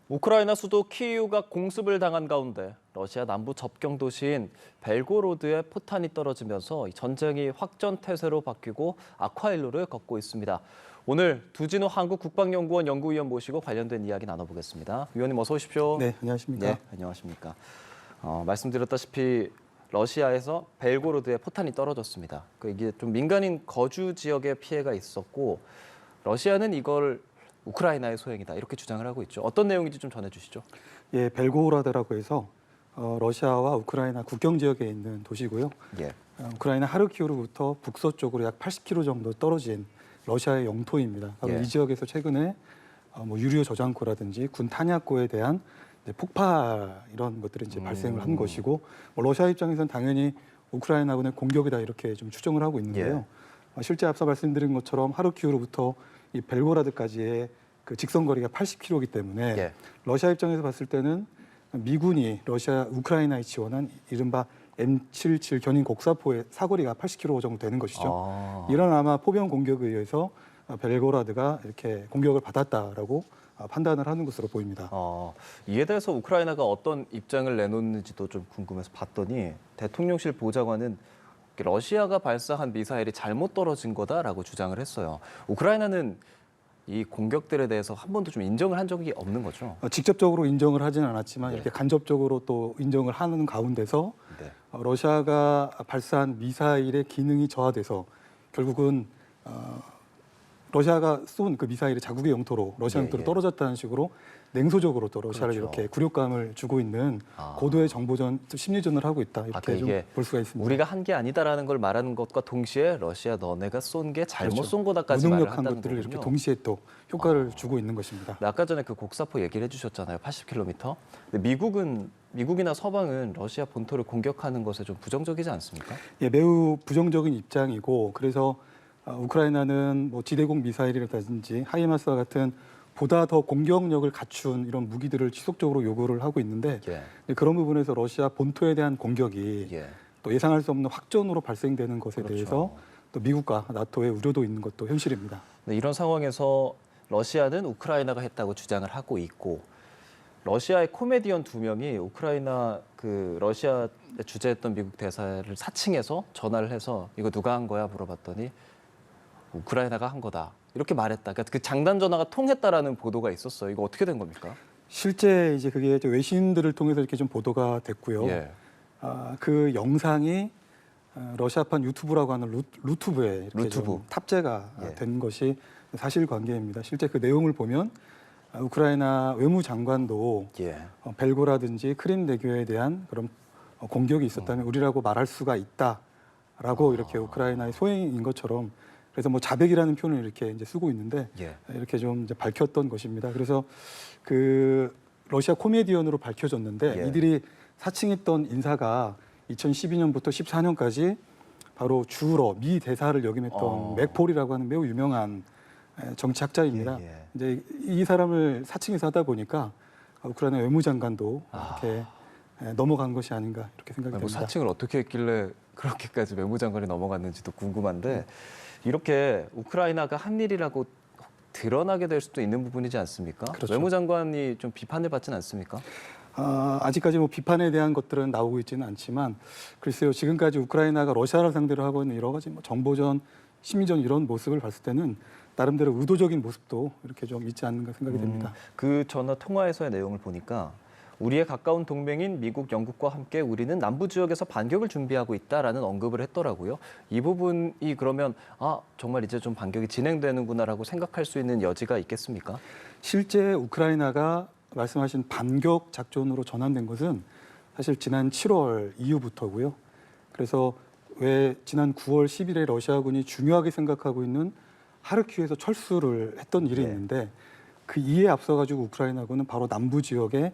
우크라이나 수도 키이우가 공습을 당한 가운데 러시아 남부 접경 도시인 벨고로드에 포탄이 떨어지면서 전쟁이 확전태세로 바뀌고 악화일로를 걷고 있습니다. 오늘 두진호 한국국방연구원 연구위원 모시고 관련된 이야기 나눠보겠습니다. 위원님 어서 오십시오. 네, 안녕하십니까. 네, 안녕하십니까. 말씀드렸다시피 러시아에서 벨고로드에 포탄이 떨어졌습니다. 이게 좀 민간인 거주 지역에 피해가 있었고 러시아는 이걸 우크라이나의 소행이다 이렇게 주장을 하고 있죠. 어떤 내용인지 좀 전해주시죠. 예, 벨고라드라고 해서 러시아와 우크라이나 국경 지역에 있는 도시고요. 예. 우크라이나 하르키우로부터 북서쪽으로 약 80km 정도 떨어진 러시아의 영토입니다. 예. 이 지역에서 최근에 유료 저장고라든지 군 탄약고에 대한 폭발 이런 것들이 이제 발생을 한 것이고 러시아 입장에서는 당연히 우크라이나군의 공격이다 이렇게 좀 추정을 하고 있는데요. 실제 앞서 말씀드린 것처럼 하르키우로부터 이 벨고라드까지의 그 직선거리가 80km이기 때문에 러시아 입장에서 봤을 때는 미군이 우크라이나에 지원한 이른바 M77 견인 곡사포의 사거리가 80km 정도 되는 것이죠. 이런 아마 포병 공격에 의해서 벨고라드가 이렇게 공격을 받았다라고 판단을 하는 것으로 보입니다. 이에 대해서 우크라이나가 어떤 입장을 내놓는지도 좀 궁금해서 봤더니 대통령실 보좌관은 러시아가 발사한 미사일이 잘못 떨어진 거다라고 주장을 했어요. 우크라이나는 이 공격들에 대해서 한 번도 좀 인정을 한 적이 없는 거죠? 직접적으로 인정을 하지는 않았지만 이렇게 간접적으로 또 인정을 하는 가운데서 러시아가 발사한 미사일의 기능이 저하돼서 결국은 러시아가 쏜 그 미사일이 자국의 영토로 러시아 영토로 떨어졌다는 식으로 냉소적으로 또 러시아를 이렇게 굴욕감을 주고 있는 고도의 정보전, 심리전을 하고 있다 이렇게 좀 볼 수가 있습니다. 우리가 한 게 아니다라는 걸 말하는 것과 동시에 러시아 너네가 쏜 게 잘못 쏜 거다까지 말을 무능력한 한다는 것들을 거군요. 이렇게 동시에 또 효과를 주고 있는 것입니다. 아까 전에 그 곡사포 얘기를 해주셨잖아요. 80km. 근데 미국이나 서방은 러시아 본토를 공격하는 것에 좀 부정적이지 않습니까? 예, 매우 부정적인 입장이고 그래서 우크라이나는 뭐 지대공 미사일이라든지 하이마스와 같은 보다 더 공격력을 갖춘 이런 무기들을 지속적으로 요구를 하고 있는데 그런 부분에서 러시아 본토에 대한 공격이 또 예상할 수 없는 확전으로 발생되는 것에 대해서 또 미국과 나토의 우려도 있는 것도 현실입니다. 이런 상황에서 러시아는 우크라이나가 했다고 주장을 하고 있고 러시아의 코미디언 2명이 우크라이나 러시아 주재했던 미국 대사를 사칭해서 전화를 해서 이거 누가 한 거야 물어봤더니 우크라이나가 한 거다 이렇게 말했다. 그러니까 그 장단 전화가 통했다라는 보도가 있었어요. 이거 어떻게 된 겁니까? 실제 이제 그게 외신들을 통해서 이렇게 좀 보도가 됐고요. 그 영상이 러시아판 유튜브라고 하는 루튜브에 이렇게 좀 탑재가 된 것이 사실관계입니다. 실제 그 내용을 보면 우크라이나 외무장관도 벨고라든지 크림대교에 대한 그런 공격이 있었다면 우리라고 말할 수가 있다라고 이렇게 우크라이나의 소행인 것처럼 그래서 뭐 자백이라는 표현을 이렇게 이제 쓰고 있는데 이렇게 좀 이제 밝혔던 것입니다. 그래서 그 러시아 코미디언으로 밝혀졌는데 이들이 사칭했던 인사가 2012년부터 14년까지 바로 주로 미 대사를 역임했던 맥폴이라고 하는 매우 유명한 정치학자입니다. 이제 이 사람을 사칭해서 하다 보니까 우크라이나 외무장관도 이렇게 넘어간 것이 아닌가 이렇게 생각이 됩니다. 사칭을 어떻게 했길래 그렇게까지 외무장관이 넘어갔는지도 궁금한데 이렇게 우크라이나가 한 일이라고 드러나게 될 수도 있는 부분이지 않습니까? 외무장관이 좀 비판을 받지는 않습니까? 아직까지 뭐 비판에 대한 것들은 나오고 있지는 않지만 글쎄요 지금까지 우크라이나가 러시아를 상대로 하고 있는 여러 가지 뭐 정보전, 심리전 이런 모습을 봤을 때는 나름대로 의도적인 모습도 이렇게 좀 있지 않는가 생각이 됩니다. 그 전화 통화에서의 내용을 보니까 우리의 가까운 동맹인 미국, 영국과 함께 우리는 남부 지역에서 반격을 준비하고 있다라는 언급을 했더라고요. 이 부분이 그러면 정말 이제 좀 반격이 진행되는구나라고 생각할 수 있는 여지가 있겠습니까? 실제 우크라이나가 말씀하신 반격 작전으로 전환된 것은 사실 지난 7월 이후부터고요. 그래서 왜 지난 9월 10일에 러시아군이 중요하게 생각하고 있는 하르키우에서 철수를 했던 일이 있는데 그 이에 앞서가지고 우크라이나군은 바로 남부 지역에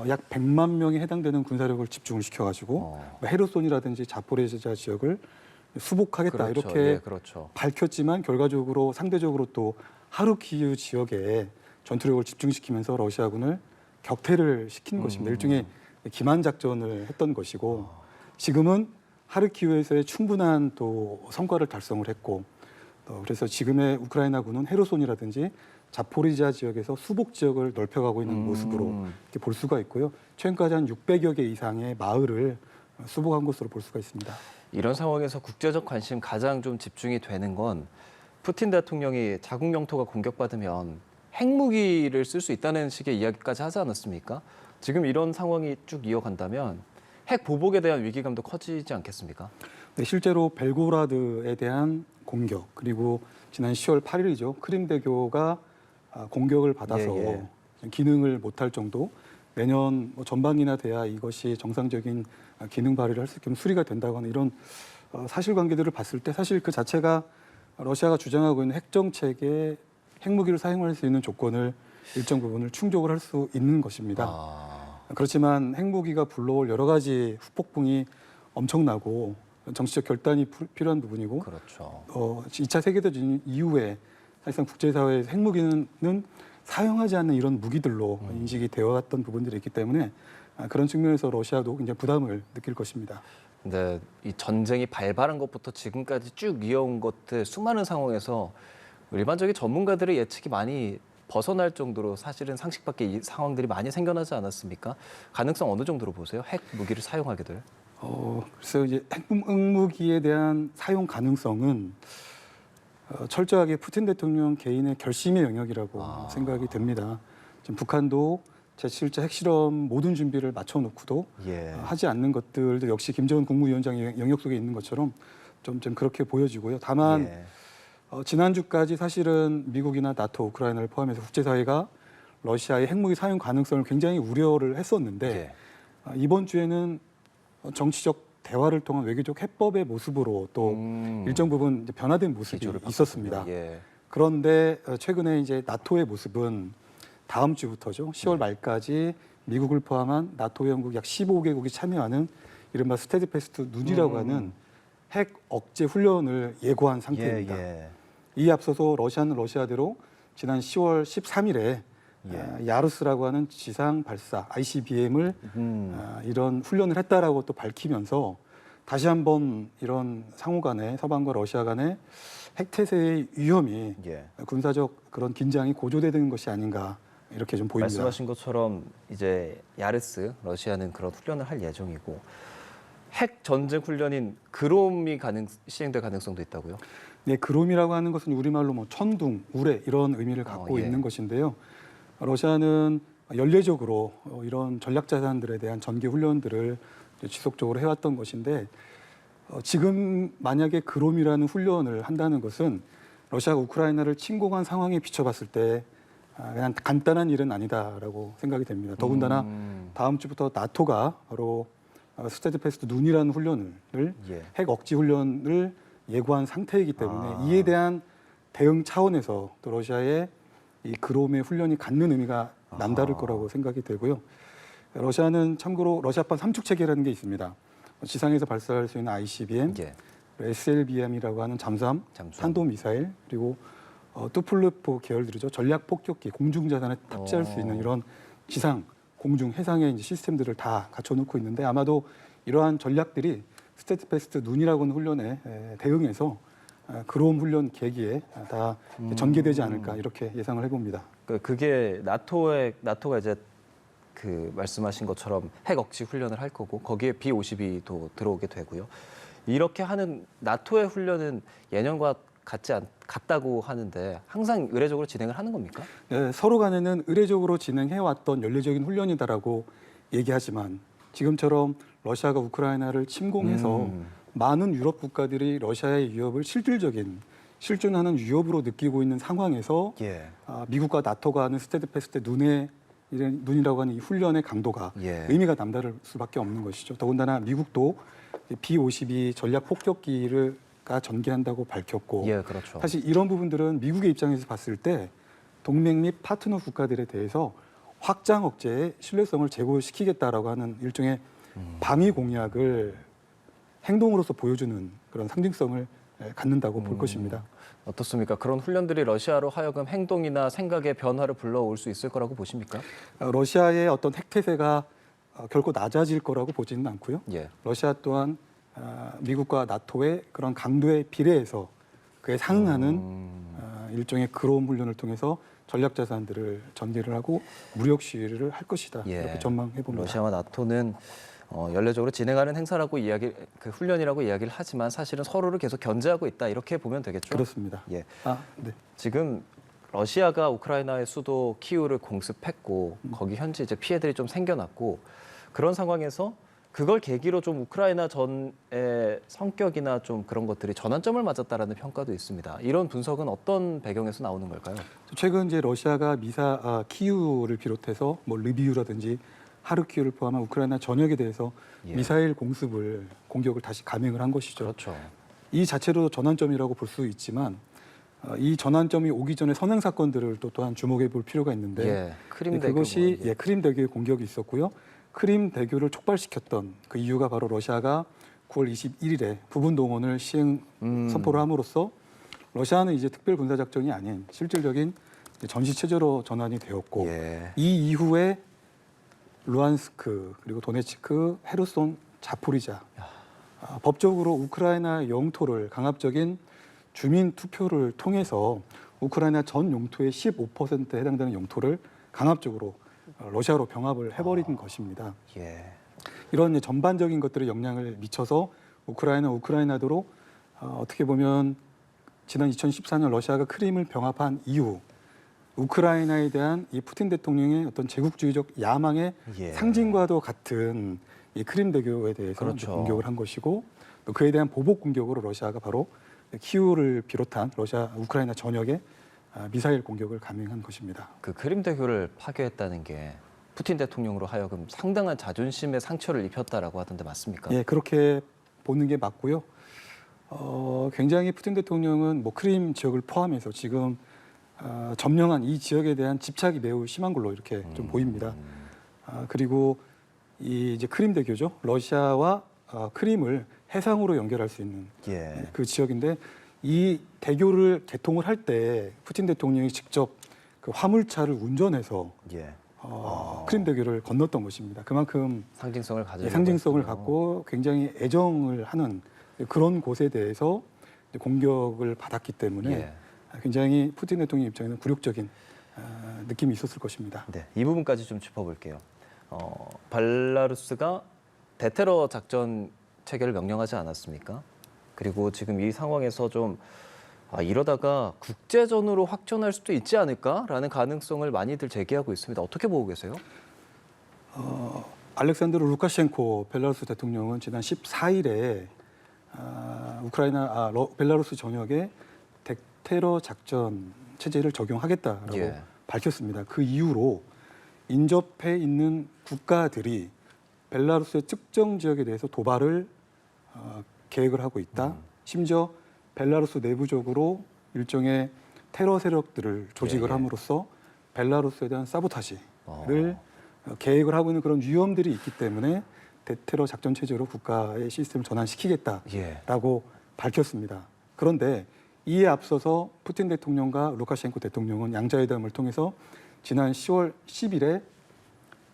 약 100만 명에 해당되는 군사력을 집중을 시켜가지고 헤르손이라든지 자포리지자 지역을 수복하겠다 이렇게 밝혔지만 결과적으로 상대적으로 또 하르키우 지역에 전투력을 집중시키면서 러시아군을 격퇴를 시킨 것입니다. 일종의 기만 작전을 했던 것이고 지금은 하르키우에서의 충분한 또 성과를 달성을 했고 그래서 지금의 우크라이나군은 헤르손이라든지 자포리지아 지역에서 수복 지역을 넓혀가고 있는 모습으로 이렇게 볼 수가 있고요. 최근까지 한 600여 개 이상의 마을을 수복한 것으로 볼 수가 있습니다. 이런 상황에서 국제적 관심 가장 좀 집중이 되는 건 푸틴 대통령이 자국 영토가 공격받으면 핵무기를 쓸 수 있다는 식의 이야기까지 하지 않았습니까? 지금 이런 상황이 쭉 이어간다면 핵 보복에 대한 위기감도 커지지 않겠습니까? 네, 실제로 벨고라드에 대한 공격 그리고 지난 10월 8일이죠. 크림대교가 공격을 받아서 기능을 못할 정도 내년 전반기나 돼야 이것이 정상적인 기능 발휘를 할 수 있게 수리가 된다고 하는 이런 사실관계들을 봤을 때 사실 그 자체가 러시아가 주장하고 있는 핵 정책에 핵무기를 사용할 수 있는 조건을 일정 부분을 충족을 할 수 있는 것입니다. 그렇지만 핵무기가 불러올 여러 가지 후폭풍이 엄청나고 정치적 결단이 필요한 부분이고 그렇죠. 2차 세계대전 이후에 사실상 국제사회에서 핵무기는 사용하지 않는 이런 무기들로 인식이 되어 왔던 부분들이 있기 때문에 그런 측면에서 러시아도 굉장히 부담을 느낄 것입니다. 근데 이 전쟁이 발발한 것부터 지금까지 쭉 이어온 것들 수많은 상황에서 일반적인 전문가들의 예측이 많이 벗어날 정도로 사실은 상식 밖의 이 상황들이 많이 생겨나지 않았습니까? 가능성 어느 정도로 보세요? 핵 무기를 사용하게 될? 글쎄요, 이제 핵무기에 대한 사용 가능성은 철저하게 푸틴 대통령 개인의 결심의 영역이라고 생각이 됩니다. 지금 북한도 제7차 핵실험 모든 준비를 맞춰놓고도 하지 않는 것들도 역시 김정은 국무위원장의 영역 속에 있는 것처럼 좀 그렇게 보여지고요. 다만 지난주까지 사실은 미국이나 나토, 우크라이나를 포함해서 국제사회가 러시아의 핵무기 사용 가능성을 굉장히 우려를 했었는데 이번 주에는 정치적 대화를 통한 외교적 해법의 모습으로 또 일정 부분 이제 변화된 모습이 있었습니다. 그런데 최근에 이제 나토의 모습은 다음 주부터죠. 10월 말까지 미국을 포함한 나토 회원국 약 15개국이 참여하는 이른바 스테드패스트 눈이라고 하는 핵 억제 훈련을 예고한 상태입니다. 이에 앞서서 러시아는 러시아대로 지난 10월 13일에 야루스라고 하는 지상 발사 ICBM을 이런 훈련을 했다라고 또 밝히면서 다시 한번 이런 상호 간에 서방과 러시아 간의 핵태세의 위험이 군사적 그런 긴장이 고조되는 것이 아닌가 이렇게 좀 보입니다. 말씀하신 것처럼 이제 야르스 러시아는 그런 훈련을 할 예정이고 핵 전쟁 훈련인 그롬이 시행될 가능성도 있다고요? 네, 그롬이라고 하는 것은 우리말로 뭐 천둥, 우레 이런 의미를 갖고 있는 것인데요. 러시아는 연례적으로 이런 전략 자산들에 대한 전개 훈련들을 지속적으로 해왔던 것인데 지금 만약에 그롬이라는 훈련을 한다는 것은 러시아가 우크라이나를 침공한 상황에 비춰봤을 때 그냥 간단한 일은 아니다라고 생각이 됩니다. 더군다나 다음 주부터 나토가 바로 스테드패스트 눈이라는 훈련을 핵 억지 훈련을 예고한 상태이기 때문에 이에 대한 대응 차원에서 또 러시아의 이 그롬의 훈련이 갖는 의미가 남다를 거라고 생각이 되고요. 러시아는 참고로 러시아판 삼축 체계라는 게 있습니다. 지상에서 발사할 수 있는 ICBM, SLBM이라고 하는 잠수함, 탄도미사일, 그리고 투플루프 계열들이죠. 전략 폭격기, 공중 자산에 탑재할 수 있는 이런 지상, 공중, 해상의 이제 시스템들을 다 갖춰놓고 있는데 아마도 이러한 전략들이 스테드패스트 눈이라고 하는 훈련에 대응해서 그롬 훈련 계기에 다 전개되지 않을까 이렇게 예상을 해봅니다. 그게 나토가 이제 그 말씀하신 것처럼 핵 억지 훈련을 할 거고 거기에 B-52도 들어오게 되고요. 이렇게 하는 나토의 훈련은 예년과 같다고 하는데 항상 의례적으로 진행을 하는 겁니까? 네, 서로 간에는 의례적으로 진행해왔던 연례적인 훈련이다라고 얘기하지만 지금처럼 러시아가 우크라이나를 침공해서 많은 유럽 국가들이 러시아의 위협을 실존하는 위협으로 느끼고 있는 상황에서 미국과 나토가 하는 스테드패스트 눈이라고 하는 이 훈련의 강도가 의미가 남다를 수밖에 없는 것이죠. 더군다나 미국도 B-52 전략 폭격기가 전개한다고 밝혔고 그렇죠. 사실 이런 부분들은 미국의 입장에서 봤을 때 동맹 및 파트너 국가들에 대해서 확장 억제의 신뢰성을 제고시키겠다라고 하는 일종의 방위 공약을 행동으로서 보여주는 그런 상징성을 갖는다고 볼 것입니다. 어떻습니까? 그런 훈련들이 러시아로 하여금 행동이나 생각의 변화를 불러올 수 있을 거라고 보십니까? 러시아의 어떤 핵태세가 결코 낮아질 거라고 보지는 않고요. 러시아 또한 미국과 나토의 그런 강도에 비례해서 그에 상응하는 일종의 그로움 훈련을 통해서 예. 자산들을 전개를 하고 무력 시위를 할 것이다. 예. 이렇게 전망해 봅니다. 러시아와 나토는 연례적으로 진행하는 행사라고 훈련이라고 이야기를 하지만 사실은 서로를 계속 견제하고 있다 이렇게 보면 되겠죠. 그렇습니다. 예. 네. 지금 러시아가 우크라이나의 수도 키이우를 공습했고 거기 현지 이제 피해들이 좀 생겨났고 그런 상황에서 그걸 계기로 좀 우크라이나 전의 성격이나 좀 그런 것들이 전환점을 맞았다라는 평가도 있습니다. 이런 분석은 어떤 배경에서 나오는 걸까요? 최근 이제 러시아가 키이우를 비롯해서 뭐 르비우라든지 하르키우를 포함한 우크라이나 전역에 대해서 예. 미사일 공격을 다시 감행을 한 것이죠. 그렇죠. 이 자체로 전환점이라고 볼 수 있지만 이 전환점이 오기 전에 선행 사건들을 또한 주목해 볼 필요가 있는데 예. 크림 대교 그것이 크림 대교의 공격이 있었고요. 크림 대교를 촉발시켰던 그 이유가 바로 러시아가 9월 21일에 부분 동원을 선포를 함으로써 러시아는 이제 특별 군사 작전이 아닌 실질적인 전시 체제로 전환이 되었고 예. 이 이후에 루안스크 그리고 도네츠크, 헤르손, 자포리자 법적으로 우크라이나 영토를 강압적인 주민 투표를 통해서 우크라이나 전 영토의 15%에 해당되는 영토를 강압적으로 러시아로 병합을 해버린 것입니다. 예. 이런 전반적인 것들에 영향을 미쳐서 우크라이나도로 어떻게 보면 지난 2014년 러시아가 크림을 병합한 이후 우크라이나에 대한 이 푸틴 대통령의 어떤 제국주의적 야망의 예. 상징과도 같은 이 크림 대교에 대해서 그렇죠. 공격을 한 것이고 또 그에 대한 보복 공격으로 러시아가 바로 키우를 비롯한 우크라이나 전역에 미사일 공격을 감행한 것입니다. 그 크림 대교를 파괴했다는 게 푸틴 대통령으로 하여금 상당한 자존심의 상처를 입혔다라고 하던데 맞습니까? 예, 그렇게 보는 게 맞고요. 굉장히 푸틴 대통령은 뭐 크림 지역을 포함해서 지금 점령한 이 지역에 대한 집착이 매우 심한 걸로 이렇게 좀 보입니다. 그리고 이 이제 크림 대교죠. 러시아와 크림을 해상으로 연결할 수 있는 예. 그 지역인데 이 대교를 개통을 할 때 푸틴 대통령이 직접 그 화물차를 운전해서 예. 크림 대교를 건넜던 것입니다. 그만큼 상징성을 가지고 상징성을 갖고 굉장히 애정을 하는 그런 곳에 대해서 공격을 받았기 때문에 예. 굉장히 푸틴 대통령 입장에는 굴욕적인 느낌이 있었을 것입니다. 네, 이 부분까지 좀 짚어볼게요. 벨라루스가 대테러 작전 체계를 명령하지 않았습니까? 그리고 지금 이 상황에서 좀 이러다가 국제전으로 확전할 수도 있지 않을까라는 가능성을 많이들 제기하고 있습니다. 어떻게 보고 계세요? 알렉산드르 루카셴코 벨라루스 대통령은 지난 14일에 벨라루스 전역에 대테러 작전 체제를 적용하겠다라고 예. 밝혔습니다. 그 이후로 인접해 있는 국가들이 벨라루스의 특정 지역에 대해서 도발을 계획을 하고 있다. 심지어 벨라루스 내부적으로 일종의 테러 세력들을 조직을 예. 함으로써 벨라루스에 대한 사보타지를 계획을 하고 있는 그런 위험들이 있기 때문에 대테러 작전 체제로 국가의 시스템을 전환시키겠다라고 예. 밝혔습니다. 그런데 이에 앞서서 푸틴 대통령과 루카셴코 대통령은 양자회담을 통해서 지난 10월 10일에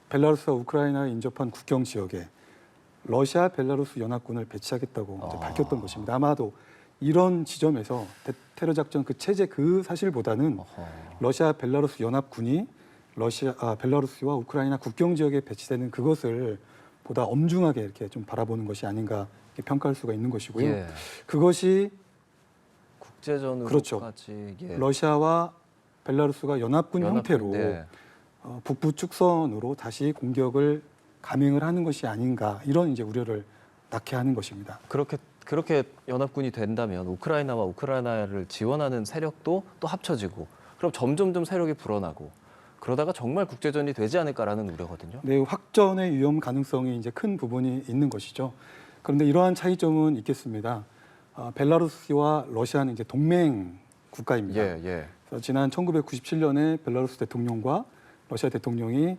벨라루스와 우크라이나에 인접한 국경 지역에 러시아 벨라루스 연합군을 배치하겠다고 이제 밝혔던 것입니다. 아마도 이런 지점에서 테러 작전 그 체제 그 사실보다는 러시아 벨라루스 연합군이 벨라루스와 우크라이나 국경 지역에 배치되는 그것을 보다 엄중하게 이렇게 좀 바라보는 것이 아닌가 이렇게 평가할 수가 있는 것이고요. 예. 그것이 국제전으로까지 그렇죠. 예. 러시아와 벨라루스가 연합군 형태로 네. 북부 축선으로 다시 공격을 감행을 하는 것이 아닌가 이런 이제 우려를 낳게 하는 것입니다. 그렇게 연합군이 된다면 우크라이나와 우크라이나를 지원하는 세력도 또 합쳐지고 그럼 점점 세력이 불어나고 그러다가 정말 국제전이 되지 않을까라는 우려거든요. 네, 확전의 위험 가능성이 이제 큰 부분이 있는 것이죠. 그런데 이러한 차이점은 있겠습니다. 벨라루스와 러시아는 이제 동맹 국가입니다. 예. 그래서 지난 1997년에 벨라루스 대통령과 러시아 대통령이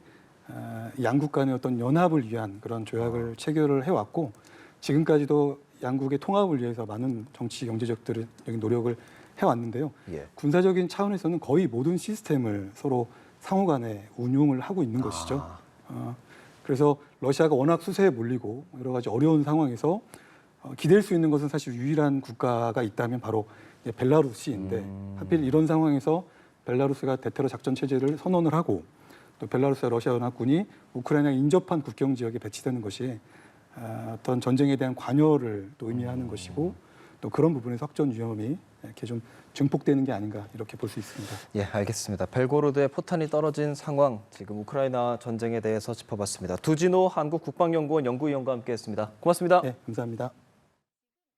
양국 간의 어떤 연합을 위한 그런 조약을 체결을 해왔고 지금까지도 양국의 통합을 위해서 많은 정치 경제적인 노력을 해왔는데요. 예. 군사적인 차원에서는 거의 모든 시스템을 서로 상호간에 운용을 하고 있는 것이죠. 그래서 러시아가 워낙 수세에 몰리고 여러 가지 어려운 상황에서 기댈 수 있는 것은 사실 유일한 국가가 있다면 바로 벨라루스인데 하필 이런 상황에서 벨라루스가 대테러 작전 체제를 선언을 하고 또 벨라루스와 러시아 연합군이 우크라이나 인접한 국경 지역에 배치되는 것이 어떤 전쟁에 대한 관여를 또 의미하는 것이고 또 그런 부분에서 확전 위험이 이렇게 좀 증폭되는 게 아닌가 이렇게 볼 수 있습니다. 예, 알겠습니다. 벨고로드에 포탄이 떨어진 상황, 지금 우크라이나 전쟁에 대해서 짚어봤습니다. 두진호 한국국방연구원 연구위원과 함께했습니다. 고맙습니다. 네, 감사합니다.